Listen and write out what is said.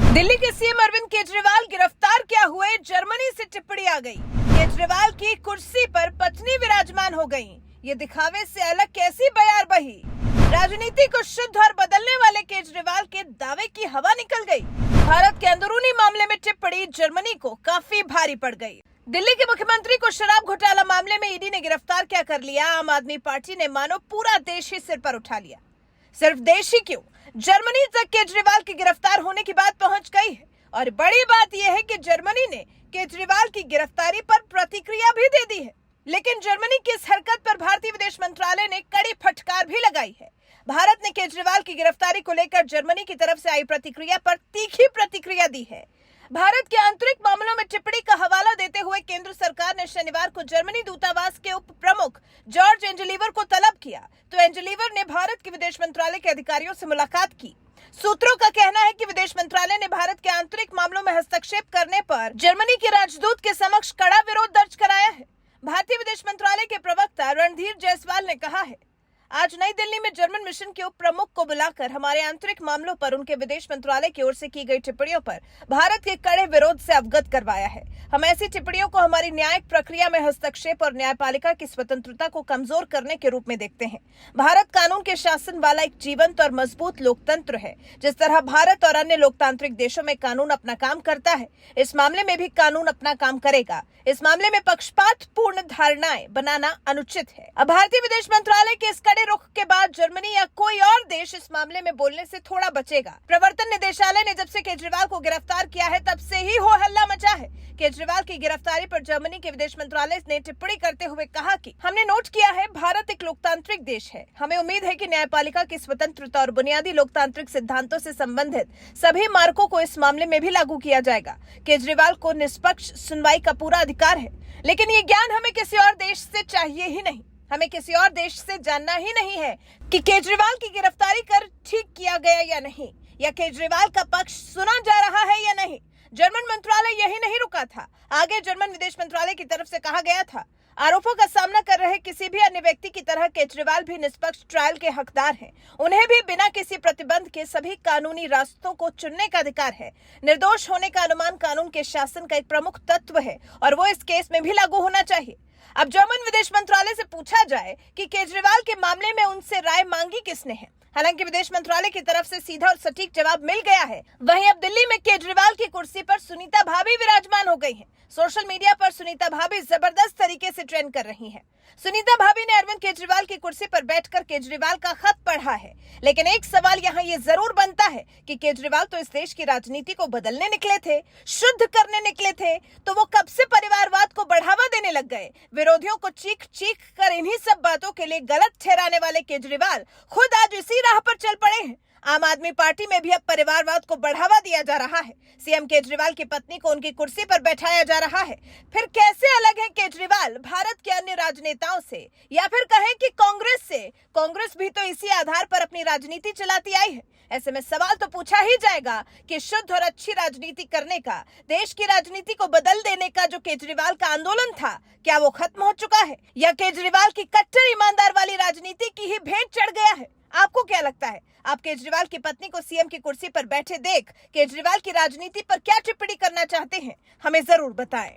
दिल्ली के सीएम अरविंद केजरीवाल गिरफ्तार क्या हुए, जर्मनी से टिप्पणी आ गई। केजरीवाल की कुर्सी पर पत्नी विराजमान हो गई। ये दिखावे से अलग कैसी बयार बही। राजनीति को शुद्ध और बदलने वाले केजरीवाल के दावे की हवा निकल गई। भारत के अंदरूनी मामले में टिप्पणी जर्मनी को काफी भारी पड़ गई। दिल्ली के मुख्यमंत्री को शराब घोटाला मामले में ईडी ने गिरफ्तार क्या कर लिया। आम आदमी पार्टी ने मानो पूरा देश ही सिर पर उठा लिया। सिर्फ देश ही क्यों, जर्मनी तक केजरीवाल की गिरफ्तार होने की बात पहुंच गई है। और बड़ी बात यह है कि जर्मनी ने केजरीवाल की गिरफ्तारी पर प्रतिक्रिया भी दे दी है। लेकिन जर्मनी की इस हरकत पर भारतीय विदेश मंत्रालय ने कड़ी फटकार भी लगाई है। भारत ने केजरीवाल की गिरफ्तारी को लेकर जर्मनी की तरफ से आई प्रतिक्रिया पर तीखी प्रतिक्रिया दी है। भारत के आंतरिक मामलों में टिप्पणी का हवाला देते हुए केंद्र सरकार ने शनिवार को जर्मनी दूतावास के उप प्रमुख जॉर्ज एंजलीवर को तलब किया, तो एंजलीवर ने भारत के विदेश मंत्रालय के अधिकारियों से मुलाकात की। सूत्रों का कहना है कि विदेश मंत्रालय ने भारत के आंतरिक मामलों में हस्तक्षेप करने पर जर्मनी के राजदूत के समक्ष कड़ा विरोध दर्ज कराया है। भारतीय विदेश मंत्रालय के प्रवक्ता रणधीर जायसवाल ने कहा है, आज नई दिल्ली में जर्मन मिशन के उप प्रमुख को बुलाकर हमारे आंतरिक मामलों पर उनके विदेश मंत्रालय की ओर से की गई टिप्पणियों पर भारत के कड़े विरोध से अवगत करवाया है। हम ऐसी टिप्पणियों को हमारी न्यायिक प्रक्रिया में हस्तक्षेप और न्यायपालिका की स्वतंत्रता को कमजोर करने के रूप में देखते हैं। भारत कानून के शासन वाला एक जीवंत और मजबूत लोकतंत्र है। जिस तरह भारत और अन्य लोकतांत्रिक देशों में कानून अपना काम करता है, इस मामले में भी कानून अपना काम करेगा। इस मामले में पक्षपातपूर्ण धारणाएं बनाना अनुचित है। अब भारतीय विदेश मंत्रालय के इस कड़े रुख के बाद जर्मनी या कोई और देश इस मामले में बोलने से थोड़ा बचेगा। प्रवर्तन निदेशालय ने जब से केजरीवाल को गिरफ्तार किया है, तब से ही हो हल्ला मचा है। केजरीवाल की गिरफ्तारी पर जर्मनी के विदेश मंत्रालय ने टिप्पणी करते हुए कहा कि हमने नोट किया है, भारत एक लोकतांत्रिक देश है। हमें उम्मीद है कि न्यायपालिका की स्वतंत्रता और बुनियादी लोकतांत्रिक सिद्धांतों से संबंधित सभी मार्कों को इस मामले में भी लागू किया जाएगा। केजरीवाल को निष्पक्ष सुनवाई का पूरा अधिकार है, लेकिन ये ज्ञान हमें किसी और देश से चाहिए ही नहीं। हमें किसी और देश से जानना ही नहीं है कि केजरीवाल की गिरफ्तारी कर ठीक किया गया या नहीं, या केजरीवाल का पक्ष सुना जा रहा है या नहीं। जर्मन मंत्रालय यही नहीं रुका था। आगे जर्मन विदेश मंत्रालय की तरफ से कहा गया था, आरोपों का सामना कर रहे किसी भी अन्य व्यक्ति की तरह केजरीवाल भी निष्पक्ष ट्रायल के हकदार हैं। उन्हें भी बिना किसी प्रतिबंध के सभी कानूनी रास्तों को चुनने का अधिकार है। निर्दोष होने का अनुमान कानून के शासन का एक प्रमुख तत्व है और वो इस केस में भी लागू होना चाहिए। अब जर्मन विदेश मंत्रालय से पूछा जाए कि केजरीवाल के मामले में उनसे राय मांगी किसने है। हालांकि विदेश मंत्रालय की तरफ से सीधा और सटीक जवाब मिल गया है। वहीं अब दिल्ली में केजरीवाल की कुर्सी पर सुनीता भाभी विराजमान हो गई हैं। सोशल मीडिया पर सुनीता भाभी जबरदस्त तरीके से ट्रेंड कर रही हैं। सुनीता भाभी ने अरविंद केजरीवाल की कुर्सी पर बैठकर केजरीवाल का खत पढ़ा है। लेकिन एक सवाल यहाँ ये जरूर बनता है कि केजरीवाल तो इस देश की राजनीति को बदलने निकले थे, शुद्ध करने निकले थे, तो वो कब से परिवारवाद को बढ़ावा देने लग गए। विरोधियों को चीख चीख कर इन्हीं सब बातों के लिए गलत ठहराने वाले केजरीवाल खुद आज इसी राह पर चल पड़े हैं। आम आदमी पार्टी में भी अब परिवारवाद को बढ़ावा दिया जा रहा है। सीएम केजरीवाल की पत्नी को उनकी कुर्सी पर बैठाया जा रहा है। फिर कैसे अलग है केजरीवाल भारत के अन्य राजनेताओं से, या फिर कहें कि कांग्रेस से? कांग्रेस भी तो इसी आधार पर अपनी राजनीति चलाती आई है। ऐसे में सवाल तो पूछा ही जाएगा कि शुद्ध और अच्छी राजनीति करने का, देश की राजनीति को बदल देने का जो केजरीवाल का आंदोलन था, क्या वो खत्म हो चुका है, या केजरीवाल की कट्टर ईमानदार वाली राजनीति की ही भेंट चढ़ गया है? आपको क्या लगता है? आप केजरीवाल की पत्नी को सीएम की कुर्सी पर बैठे देख केजरीवाल की राजनीति पर क्या टिप्पणी करना चाहते हैं? हमें जरूर बताएं।